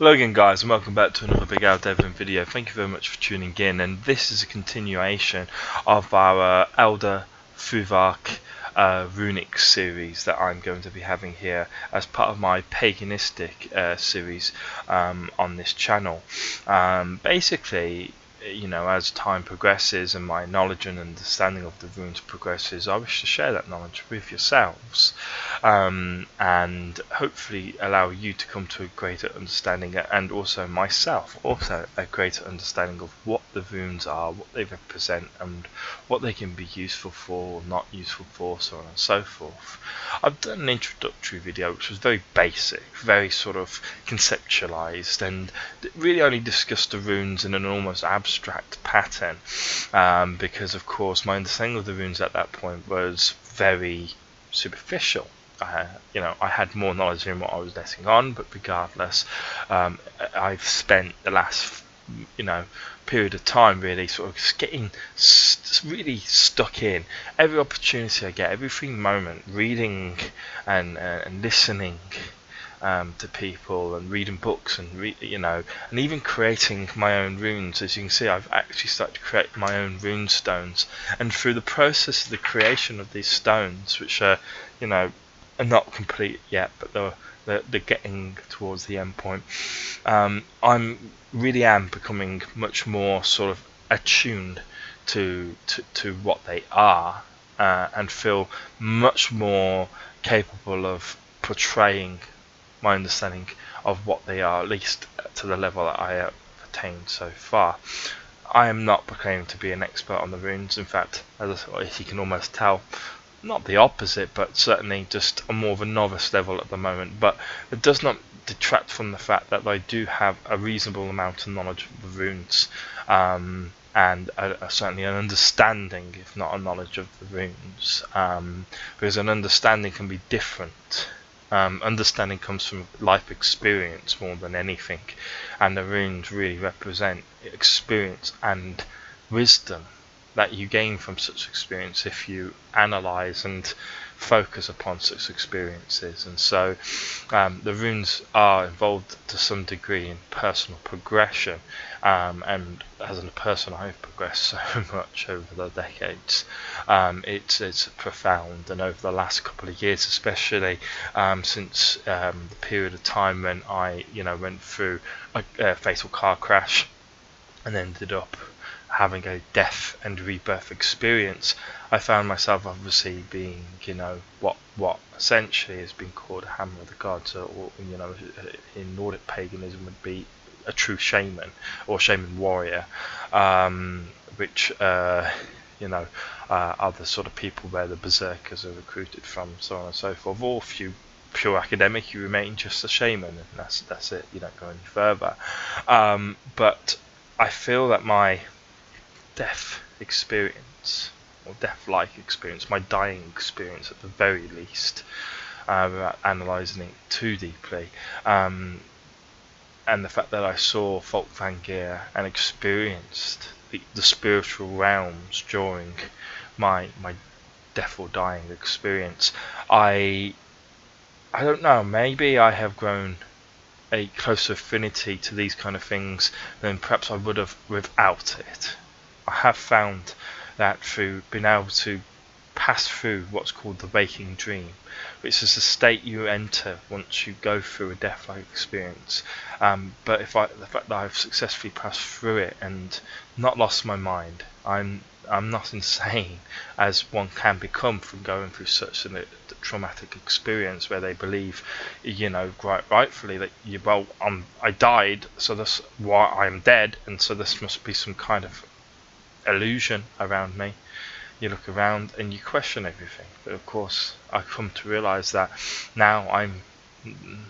Hello again guys, and welcome back to another Big Al Devlin video. Thank you very much for tuning in, and this is a continuation of our Elder Fuvark runic series that I'm going to be having here as part of my paganistic series on this channel. Basically, you know, as time progresses and my knowledge and understanding of the runes progresses, I wish to share that knowledge with yourselves, and hopefully allow you to come to a greater understanding, and also myself also a greater understanding of what the runes are, what they represent, and what they can be useful for or not useful for, so on and so forth. I've done an introductory video which was very basic, very sort of conceptualized, and really only discussed the runes in an almost abstract pattern, because of course my understanding of the runes at that point was very superficial. I had more knowledge than what I was letting on, but regardless, I've spent the last period of time really sort of getting really stuck in every opportunity I get, every free moment, reading and listening to people, and reading books, and and even creating my own runes. As you can see, I've actually started to create my own rune stones, and through the process of the creation of these stones, which are are not complete yet, but they're getting towards the end point, I'm really becoming much more sort of attuned to what they are, and feel much more capable of portraying my understanding of what they are, at least to the level that I have attained so far. I am not proclaiming to be an expert on the runes. In fact, as you can almost tell, not the opposite, but certainly just a more of a novice level at the moment. But it does not detract from the fact that I do have a reasonable amount of knowledge of the runes, and certainly an understanding, if not a knowledge of the runes, because an understanding can be different. Understanding comes from life experience more than anything, and the runes really represent experience and wisdom that you gain from such experience if you analyze and focus upon such experiences. And so the runes are involved to some degree in personal progression, and as a person I've progressed so much over the decades. It's profound, and over the last couple of years especially, since the period of time when I went through a fatal car crash and ended up having a death and rebirth experience, I found myself obviously being, what essentially has been called a hammer of the gods, or in Nordic paganism would be a true shaman or shaman warrior, which are the sort of people where the berserkers are recruited from, so on and so forth. Or if you pure academic, you remain just a shaman, and that's it. You don't go any further. But I feel that my death experience, or death-like experience, my dying experience at the very least, without analysing it too deeply, and the fact that I saw Folkvangir and experienced the spiritual realms during my death or dying experience, I don't know, maybe I have grown a closer affinity to these kind of things than perhaps I would have without it. I have found that through being able to pass through what's called the waking dream, which is a state you enter once you go through a death-like experience. But the fact that I've successfully passed through it and not lost my mind, I'm not insane as one can become from going through such a traumatic experience, where they believe, quite rightfully, that I died, so that's why I'm dead, and so this must be some kind of illusion around me. You look around and you question everything, but of course I come to realize that now I'm,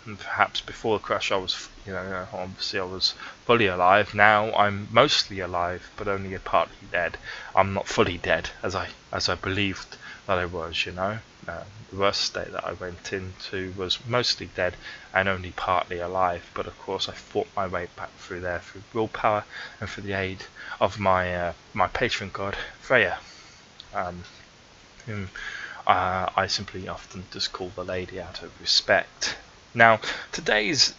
perhaps before the crash I was, obviously I was fully alive. Now I'm mostly alive, but only partly dead. I'm not fully dead as I believed that I was. The worst state that I went into was mostly dead and only partly alive, but of course I fought my way back through there through willpower and through the aid of my my patron god Freya, whom I simply often just call the lady out of respect. Now, today's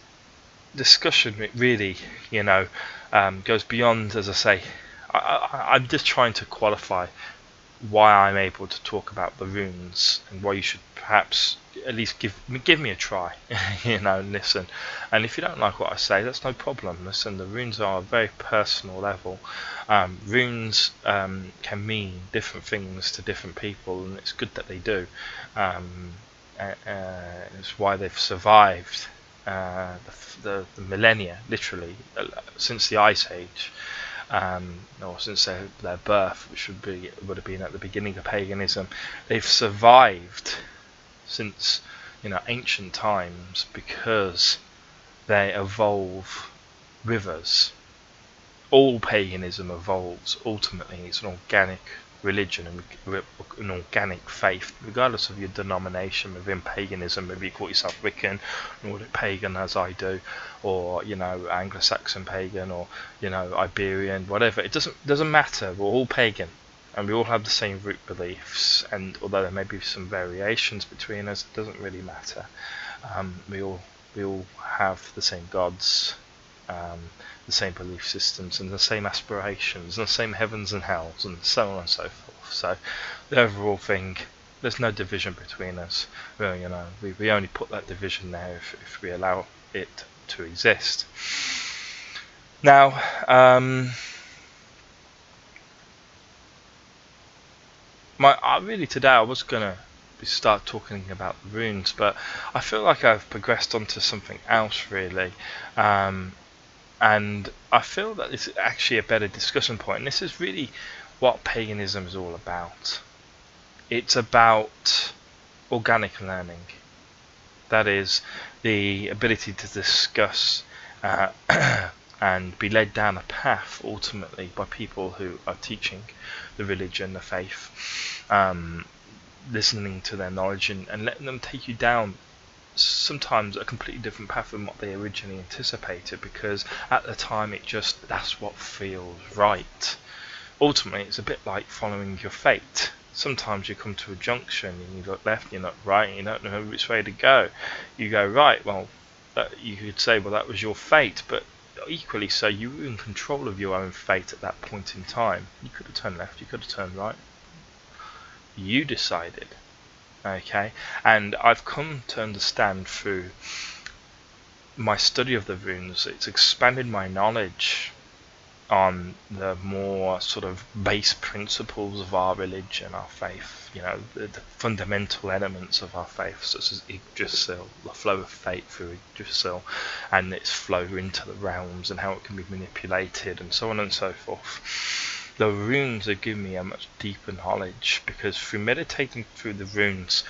discussion, it really, goes beyond, as I say. I'm just trying to qualify why I'm able to talk about the runes, and why you should perhaps at least give me a try, and listen. And if you don't like what I say, that's no problem. Listen, the runes are a very personal level. Runes can mean different things to different people, and it's good that they do. It's why they've survived the millennia, literally, since the Ice Age. Or since their birth, which would have been at the beginning of paganism. They've survived since ancient times because they evolve with us. All paganism evolves. Ultimately, it's an organic religion and an organic faith, regardless of your denomination within paganism. Whether you call yourself Wiccan, Nordic pagan, as I do, or Anglo-Saxon pagan, or Iberian, whatever. It doesn't matter. We're all pagan, and we all have the same root beliefs. And although there may be some variations between us, it doesn't really matter. We all have the same gods, the same belief systems, and the same aspirations, and the same heavens and hells, and so on and so forth. So the overall thing, there's no division between us. Well, we only put that division there if we allow it to exist. Now, today I was gonna start talking about the runes, but I feel like I've progressed onto something else, really. And I feel that this is actually a better discussion point, and this is really what paganism is all about. It's about organic learning. That is, the ability to discuss and be led down a path, ultimately, by people who are teaching the religion, the faith, listening to their knowledge and letting them take you down sometimes a completely different path than what they originally anticipated, because at the time that's what feels right. Ultimately, it's a bit like following your fate. Sometimes you come to a junction and you look left, you look right, and you don't know which way to go. You go right, well, you could say, well, that was your fate, but equally so, you were in control of your own fate at that point in time. You could have turned left, you could have turned right. You decided. Okay, and I've come to understand through my study of the runes, it's expanded my knowledge on the more sort of base principles of our religion, our faith, the fundamental elements of our faith, such as Yggdrasil, the flow of fate through Yggdrasil, and its flow into the realms, and how it can be manipulated, and so on and so forth. The runes have given me a much deeper knowledge, because through meditating through the runes,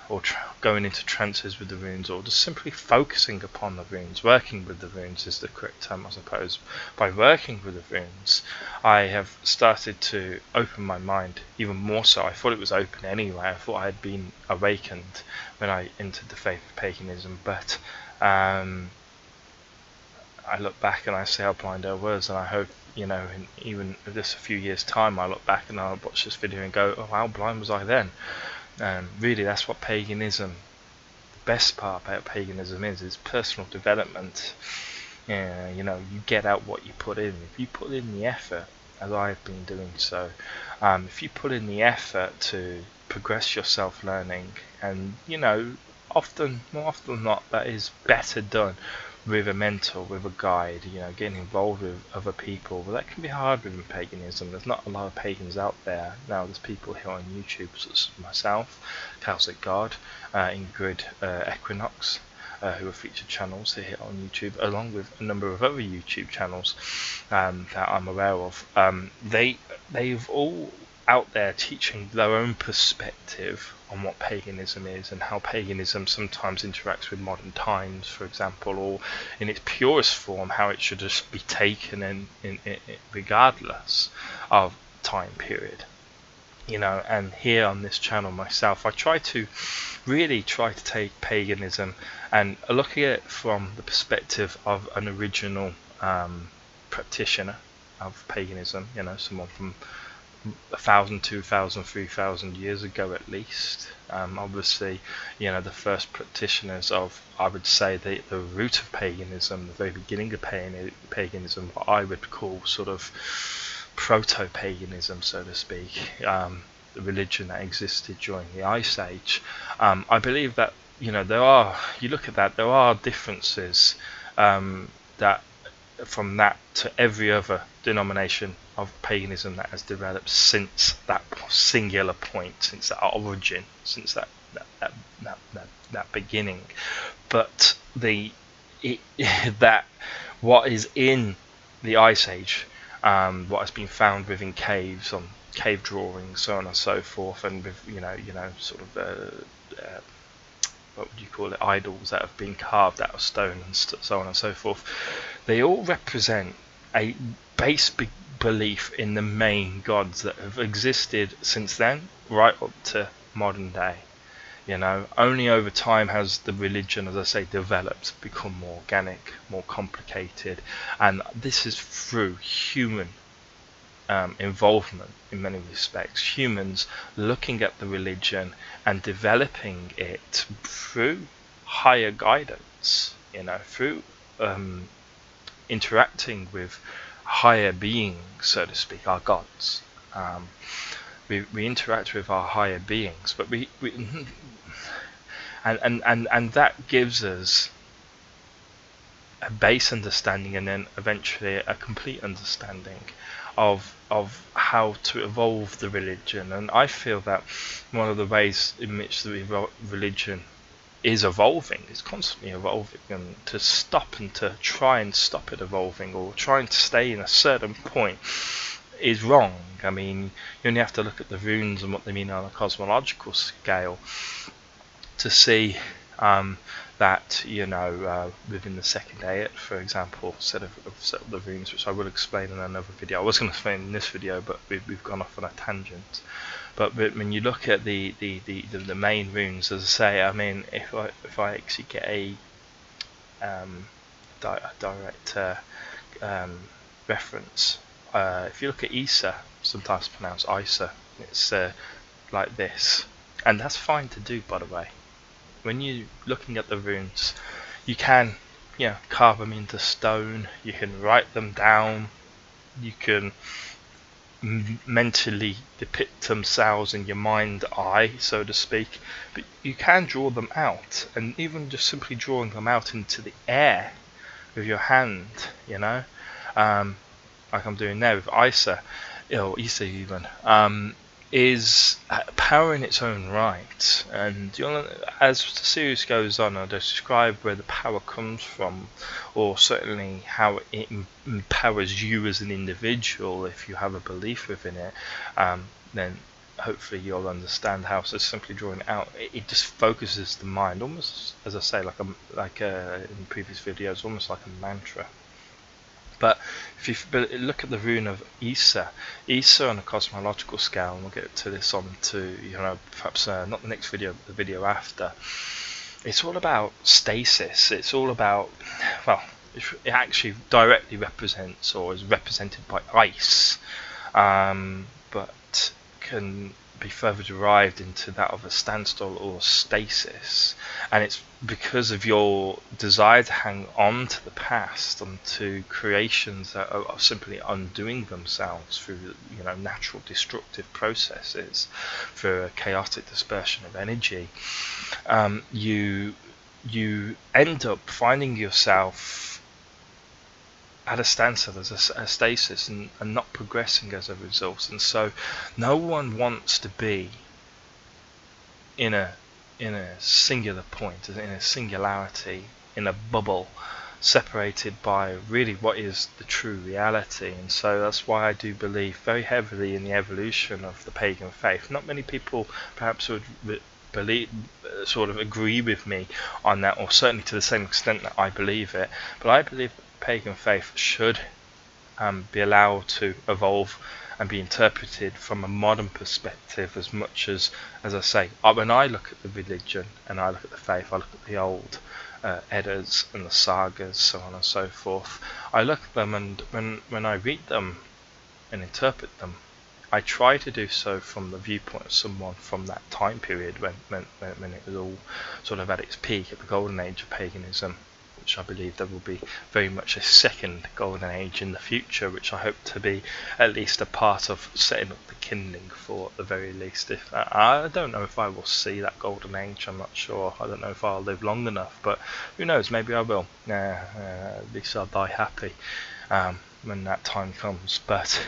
or going into trances with the runes, or just simply focusing upon the runes, working with the runes is the correct term, I suppose. By working with the runes, I have started to open my mind even more so. I thought it was open anyway. I thought I had been awakened when I entered the faith of paganism, but I look back and I see how blind I was, and I hope, in even just a few years' time, I look back and I'll watch this video and go, oh, how blind was I then? Really, that's what paganism, the best part about paganism is personal development. You get out what you put in. If you put in the effort, as I've been doing so, if you put in the effort to progress your self-learning, and more often than not, that is better done with a mentor, with a guide, getting involved with other people. Well, that can be hard within paganism. There's not a lot of pagans out there. Now, there's people here on YouTube, such as myself, Celtic God, Ingrid Equinox, who are featured channels here on YouTube, along with a number of other YouTube channels that I'm aware of. They've all out there teaching their own perspective on what paganism is, and how paganism sometimes interacts with modern times, for example, or in its purest form, how it should just be taken in regardless of time period. And here on this channel myself, I try to take paganism and look at it from the perspective of an original practitioner of paganism, someone from 1,000, 2,000, 3,000 years ago at least. Obviously, the first practitioners of, I would say, the root of paganism, the very beginning of paganism, what I would call sort of proto-paganism, so to speak, the religion that existed during the Ice Age. I believe that, you look at that, there are differences that from that to every other denomination of paganism that has developed since that singular point, since that origin, since that beginning. But that what is in the Ice Age, what has been found within caves, on cave drawings, so on and so forth, and with sort of what would you call it, idols that have been carved out of stone and so on and so forth, they all represent a base belief in the main gods that have existed since then right up to modern day. Only over time has the religion, as I say, developed, become more organic, more complicated, and this is through human involvement in many respects. Humans looking at the religion and developing it through higher guidance, through interacting with higher beings, so to speak, our gods. We interact with our higher beings, but we and that gives us a base understanding, and then eventually a complete understanding of how to evolve the religion. And I feel that one of the ways in which the religion is evolving, is constantly evolving, and to stop and to try and stop it evolving, or trying to stay in a certain point, is wrong. I mean, you only have to look at the runes and what they mean on a cosmological scale to see that within the second ayat, for example, set of the runes, which I will explain in another video. I was going to explain in this video, but we've gone off on a tangent. But when you look at the main runes, as I say, I mean, if I actually get a direct reference, if you look at Isa, sometimes pronounced Isa, it's like this, and that's fine to do, by the way. When you're looking at the runes, you can carve them into stone, you can write them down, you can mentally depict themselves in your mind's eye, so to speak, but you can draw them out, and even just simply drawing them out into the air with your hand, like I'm doing there with Isa, or Isa even, is power in its own right. And as the series goes on, I'll describe where the power comes from, or certainly how it empowers you as an individual if you have a belief within it. Then hopefully you'll understand how, so simply drawing it out, it just focuses the mind, almost, as I say, like in previous videos, almost like a mantra. But if you look at the rune of Isa on a cosmological scale, and we'll get to this on to, perhaps not the next video, but the video after, it's all about stasis. It's all about, well, it actually directly represents, or is represented by ice, but can be further derived into that of a standstill or stasis. And it's because of your desire to hang on to the past and to creations that are simply undoing themselves through natural destructive processes, through a chaotic dispersion of energy. You end up finding yourself at a standstill, as a stasis, and not progressing as a result. And so no one wants to be in a singular point, in a singularity, in a bubble, separated by really what is the true reality. And so that's why I do believe very heavily in the evolution of the pagan faith. Not many people perhaps would sort of agree with me on that, or certainly to the same extent that I believe it, but I believe that pagan faith should be allowed to evolve and be interpreted from a modern perspective, as much as I say, when I look at the religion and I look at the faith, I look at the old Eddas and the sagas, so on and so forth. I look at them, and when I read them and interpret them, I try to do so from the viewpoint of someone from that time period when it was all sort of at its peak, at the golden age of paganism, which I believe there will be very much a second golden age in the future, which I hope to be at least a part of setting up the kindling for, at the very least. If I don't know if I will see that golden age, I'm not sure. I don't know if I'll live long enough, but who knows, maybe I will. At least I'll die happy when that time comes. But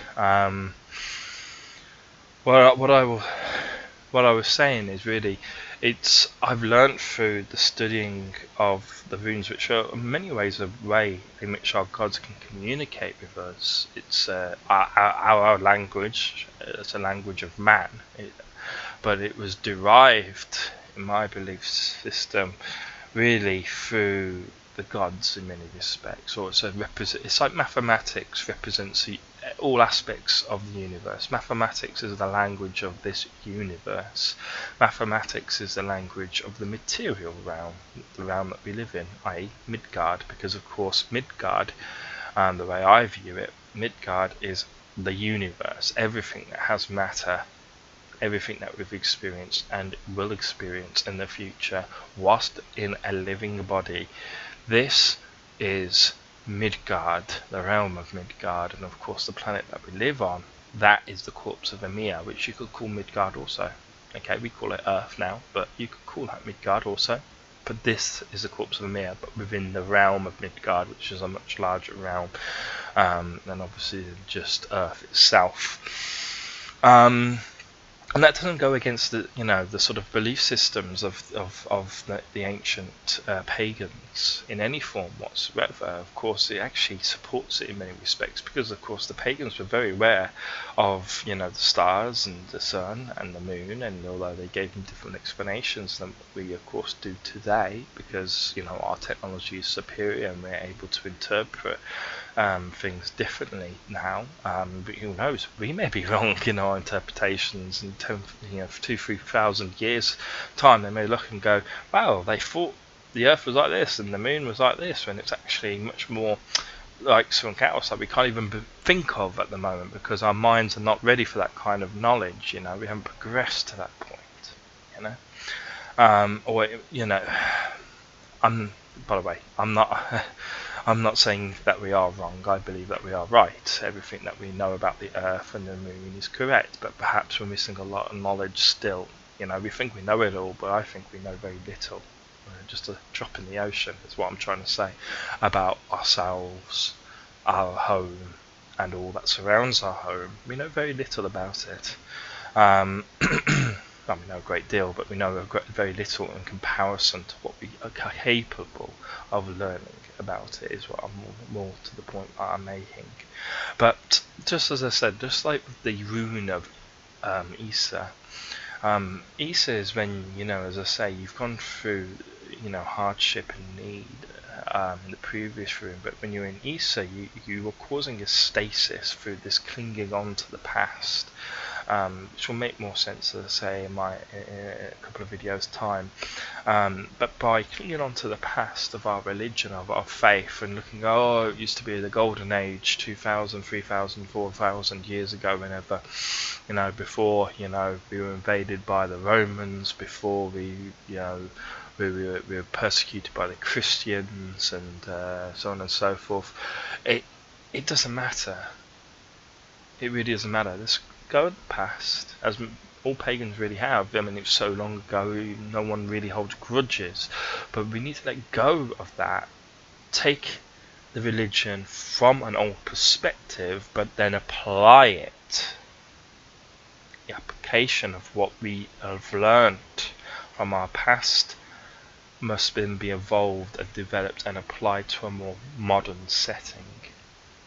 what I was saying is really, I've learnt through the studying of the runes, which are in many ways a way in which our gods can communicate with us. It's our language. It's a language of man, but it was derived, in my belief system, really through the gods in many respects. Or it's like mathematics represents all aspects of the universe. Mathematics is the language of this universe. Mathematics is the language of the material realm, the realm that we live in, i.e. Midgard, because of course Midgard, the way I view it, Midgard is the universe, everything that has matter, everything that we've experienced and will experience in the future whilst in a living body. This is Midgard, the realm of Midgard, and of course the planet that we live on, that is the corpse of Ymir, which you could call Midgard also. Okay, we call it Earth now, but you could call that Midgard also. But this is the corpse of Ymir, but within the realm of Midgard, which is a much larger realm than obviously just Earth itself. And that doesn't go against the sort of belief systems of the ancient pagans in any form whatsoever. Of course, it actually supports it in many respects, because of course the pagans were very aware of the stars and the sun and the moon, and although they gave them different explanations than what we of course do today, because our technology is superior and we're able to interpret things differently now, but who knows, we may be wrong in our interpretations. In 2,000-3,000 years time, they may look and go, wow, they thought the Earth was like this and the Moon was like this, when it's actually much more like something else that we can't even think of at the moment, because our minds are not ready for that kind of knowledge. We haven't progressed to that point. By the way, I'm not saying that we are wrong. I believe that we are right. Everything that we know about the Earth and the Moon is correct, but perhaps we're missing a lot of knowledge still. We think we know it all, but I think we know very little. Just a drop in the ocean is what I'm trying to say about ourselves, our home, and all that surrounds our home. We know very little about it. Well, we know a great deal, but we know very little in comparison to what we are capable of learning about it, is what I'm more to the point that I'm making. But just as I said, just like the rune of Issa, Issa is when, as I say, you've gone through, hardship and need in the previous rune, but when you're in Issa, you are causing a stasis through this clinging on to the past. Which will make more sense, as I say, in a couple of videos time. But by clinging on to the past of our religion, of our faith, and looking, it used to be the golden age 2,000, 3,000, 4,000 years ago, whenever, before, we were invaded by the Romans, before we were persecuted by the Christians, and so on and so forth. It doesn't matter. It really doesn't matter. Let's go at the past, as all pagans really have. I mean, it was so long ago, no one really holds grudges, but we need to let go of that, take the religion from an old perspective, but then apply it. The application of what we have learnt from our past must then be evolved and developed and applied to a more modern setting.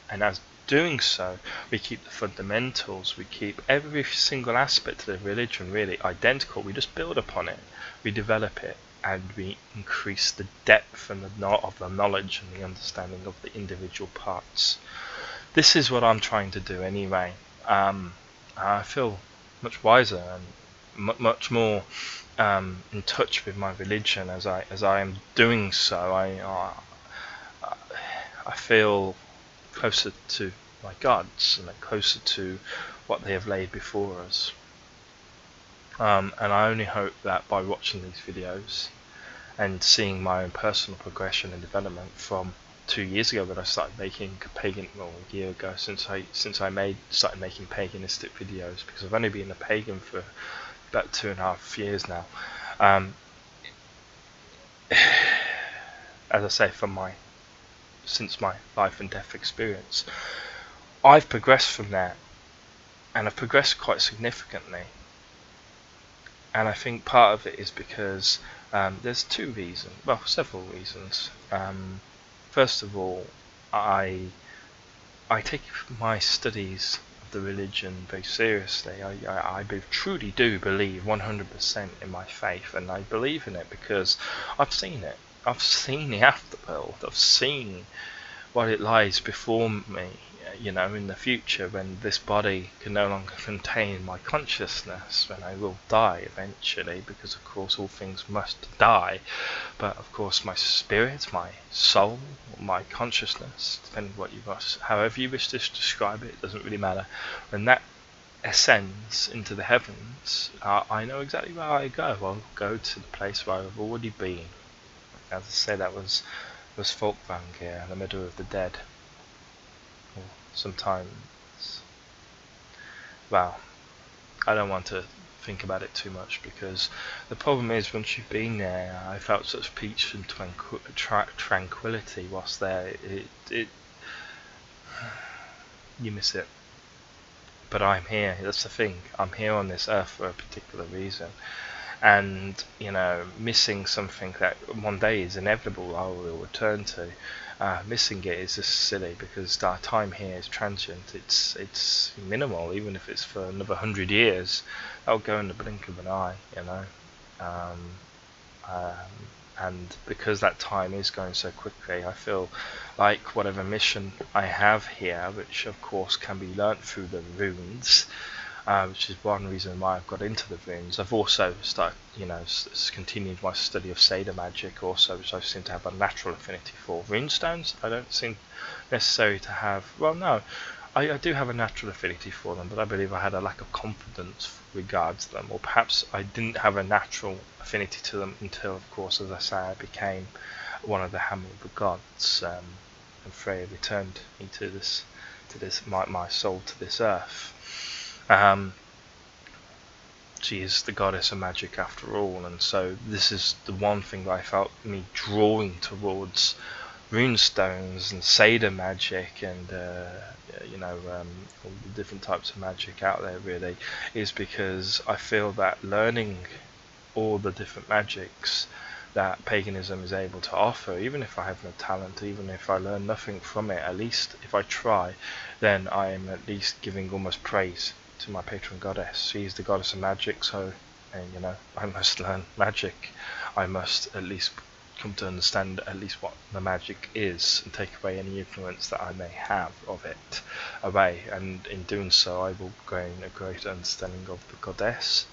And as doing so, we keep the fundamentals, we keep every single aspect of the religion really identical. We just build upon it, we develop it, and we increase the depth and of the knowledge and the understanding of the individual parts. This is what I'm trying to do anyway. I feel much wiser and much more in touch with my religion as I am doing so. I feel closer to my gods and closer to what they have laid before us. And I only hope that by watching these videos and seeing my own personal progression and development from 2 years ago when I started making pagan, well, a year ago since I started making paganistic videos, because I've only been a pagan for about 2.5 years now. As I say, since my life and death experience, I've progressed from that, and I've progressed quite significantly. And I think part of it is because there's several reasons. First of all, I take my studies of the religion very seriously. I truly do believe 100% in my faith, and I believe in it because I've seen it. I've seen the afterworld. I've seen what it lies before me, in the future, when this body can no longer contain my consciousness, when I will die eventually, because of course all things must die, but of course my spirit, my soul, my consciousness, depending however you wish to describe it, doesn't really matter, when that ascends into the heavens, I know exactly where I go. I'll go to the place where I've already been. As I say, that was Folkvanger, the middle of the dead. Or sometimes, well, I don't want to think about it too much, because the problem is, once you've been there, I felt such peace and tranquility whilst there. You miss it. But I'm here. That's the thing. I'm here on this earth for a particular reason. And missing something that one day is inevitable, I will return to. Missing it is just silly, because our time here is transient. It's minimal, even if it's for another 100 years. That'll go in the blink of an eye, and because that time is going so quickly, I feel like whatever mission I have here, which of course can be learnt through the runes, which is one reason why I've got into the runes. I've also continued my study of Seder magic also, which I seem to have a natural affinity for. Runestones, I don't seem necessary to have. Well, no, I do have a natural affinity for them, but I believe I had a lack of confidence regards them, or perhaps I didn't have a natural affinity to them until, of course, as I say, I became one of the Hammer of the Gods, and Freya returned me to my soul to this earth. She is the goddess of magic after all, and so this is the one thing that I felt me drawing towards runestones and Seder magic, and all the different types of magic out there, really, is because I feel that learning all the different magics that paganism is able to offer, even if I have no talent, even if I learn nothing from it, at least if I try, then I am at least giving almost praise to my patron goddess. She is the goddess of magic, so I must learn magic. I must at least come to understand at least what the magic is, and take away any influence that I may have of it away, and in doing so I will gain a greater understanding of the goddess,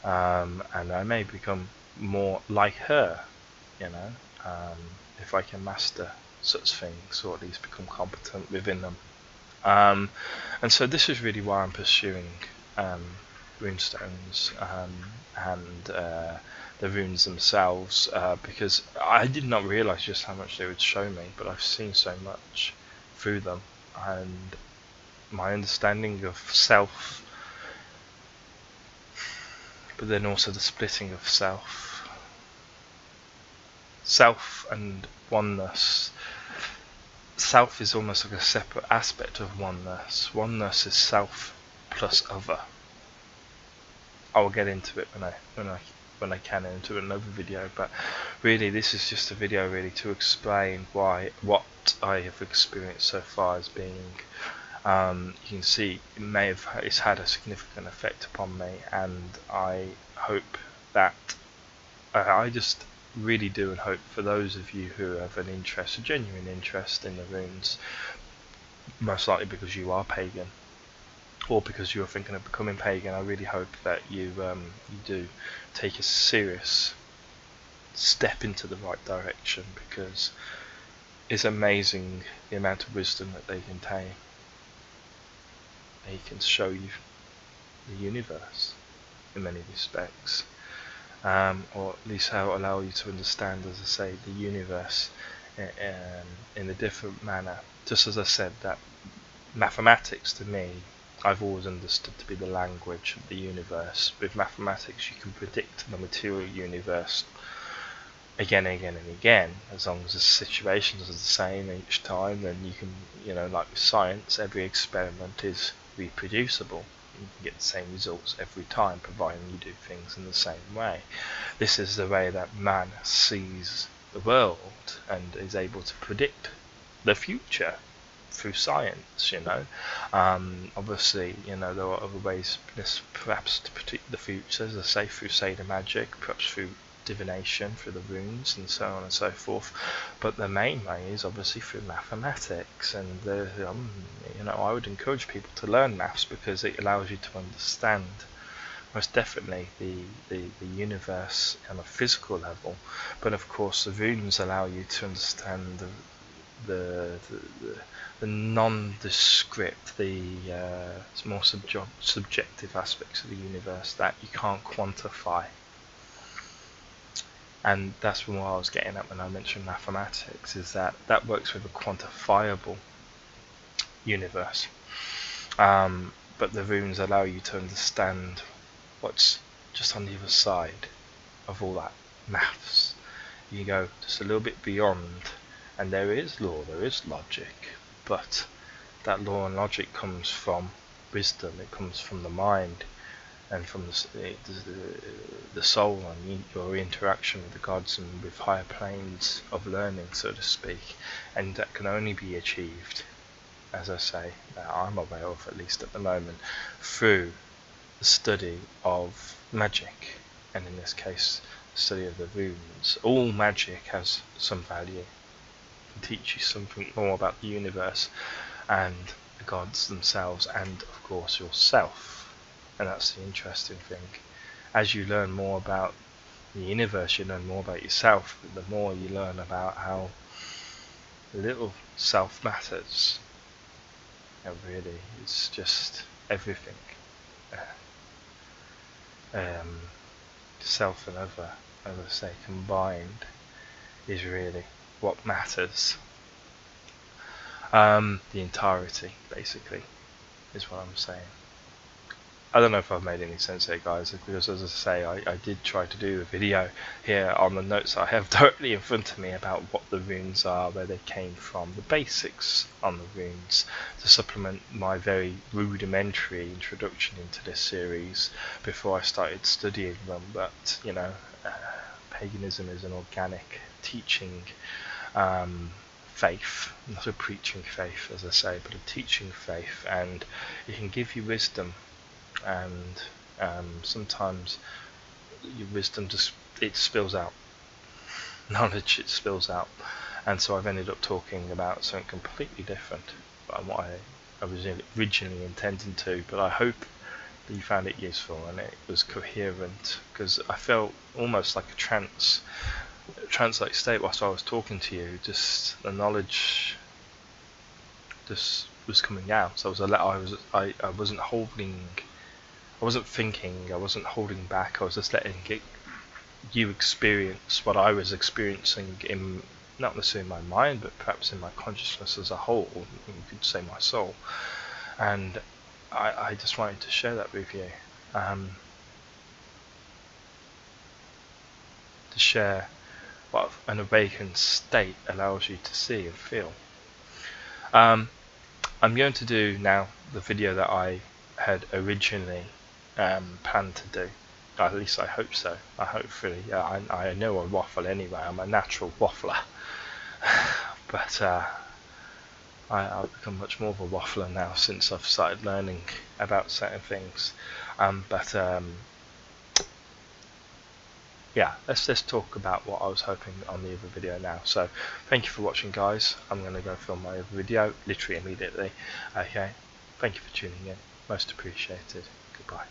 and I may become more like her, if I can master such things, or at least become competent within them. And so this is really why I'm pursuing runestones and the runes themselves, because I did not realise just how much they would show me, but I've seen so much through them, and my understanding of self, but then also the splitting of self and oneness. Self is almost like a separate aspect of oneness. Oneness is self plus other. I will get into it when I can into another video, but really this is just a video really to explain what I have experienced so far as being. You can see it's had a significant effect upon me, and I hope that I just really do and hope for those of you who have an interest, a genuine interest in the runes, most likely because you are pagan or because you are thinking of becoming pagan, I really hope that you do take a serious step into the right direction, because it's amazing the amount of wisdom that they contain. They can show you the universe in many respects, or at least how it allows you to understand, as I say, the universe in a different manner. Just as I said, that mathematics to me, I've always understood to be the language of the universe. With mathematics, you can predict the material universe again and again and again, as long as the situations are the same each time. Then you can, like with science, every experiment is reproducible. You can get the same results every time, providing you do things in the same way. This is the way that man sees the world and is able to predict the future through science. Obviously, there are other ways perhaps to predict the future, as I say, through Seder magic, perhaps through divination, through the runes, and so on and so forth. But the main way is obviously through mathematics, and I would encourage people to learn maths because it allows you to understand most definitely the universe on a physical level. But of course, the runes allow you to understand the nondescript, the more subjective aspects of the universe that you can't quantify. And that's what I was getting at when I mentioned mathematics, is that works with a quantifiable universe. But the runes allow you to understand what's just on the other side of all that maths. You go just a little bit beyond, and there is law, there is logic, but that law and logic comes from wisdom, it comes from the mind, and from the soul, and your interaction with the gods and with higher planes of learning, so to speak. And that can only be achieved, as I say, that I'm aware of, at least at the moment, through the study of magic, and in this case, the study of the runes. All magic has some value, can teach you something more about the universe and the gods themselves, and of course yourself. And that's the interesting thing. As you learn more about the universe, you learn more about yourself. The more you learn about how little self matters. And really, it's just everything. Self and other, as I say, combined is really what matters. The entirety, basically, is what I'm saying. I don't know if I've made any sense here, guys, because as I say, I did try to do a video here on the notes I have directly in front of me about what the runes are, where they came from, the basics on the runes, to supplement my very rudimentary introduction into this series before I started studying them. But, paganism is an organic teaching faith, not a preaching faith, as I say, but a teaching faith, and it can give you wisdom. And sometimes your wisdom it spills out, knowledge, it spills out, and so I've ended up talking about something completely different from what I was originally intending to. But I hope that you found it useful and it was coherent, because I felt almost like a trance-like state whilst I was talking to you. Just the knowledge just was coming out. So I wasn't holding. I wasn't thinking, I wasn't holding back, I was just letting you experience what I was experiencing in, not necessarily in my mind, but perhaps in my consciousness as a whole, you could say my soul. And I just wanted to share that with you. To share what an awakened state allows you to see and feel. I'm going to do now the video that I had originally planned to do. At least I hope so. Hopefully, I know I waffle anyway. I'm a natural waffler, but I've become much more of a waffler now since I've started learning about certain things. Yeah, let's just talk about what I was hoping on the other video now. So, thank you for watching, guys. I'm going to go film my other video literally immediately. Okay, thank you for tuning in. Most appreciated. Goodbye.